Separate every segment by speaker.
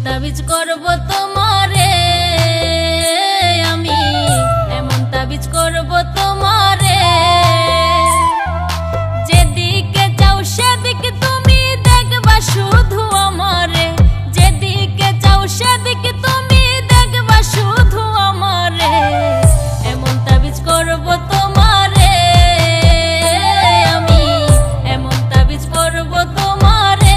Speaker 1: তাবিজ করব তোমারে আমি, এমন তাবিজ করব তোমারে। যেদিকে যাও সেদিকে তুমি দেখবা শুধু আমারে, যেদিকে যাও সেদিকে তুমি দেখবা শুধু আমারে। এমন তাবিজ করব তোমারে আমি, এমন তাবিজ করব তোমারে।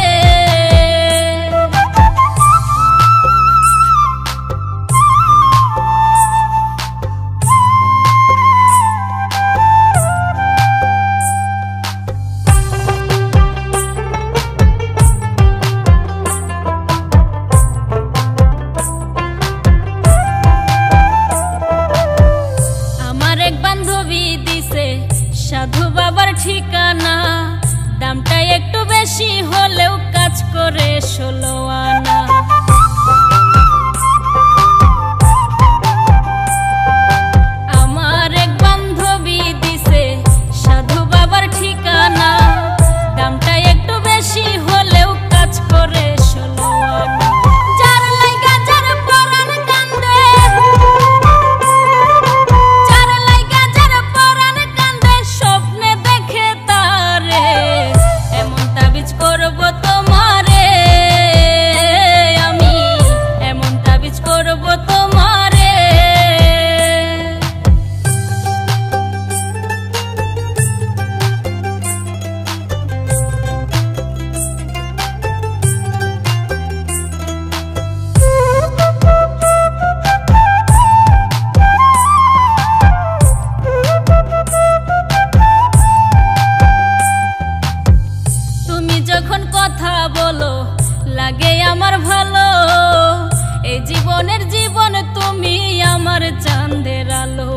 Speaker 1: সাধু বাবার ঠিকানা, দামটা একটু বেশি হলেও কাজ করে 16 আনা। আমার এক বান্ধবী দিছে সাধু বাবার ঠিকানা, দামটা একটু বেশি হলেও কাজ করে 16 আনা। যার লাইগা যার পরাণ কান্দে, যার লাইগা যার পরাণ কান্দে, স্বপ্নে দেখে তারে। এমন তাবিজ করব তোমারে আমি, এমন তাবিজ করব তোমারে। তুমি যখন কথা বলো লাগে আমার ভালো, এই জীবনের জীবন তুমি আমার চাঁদের আলো।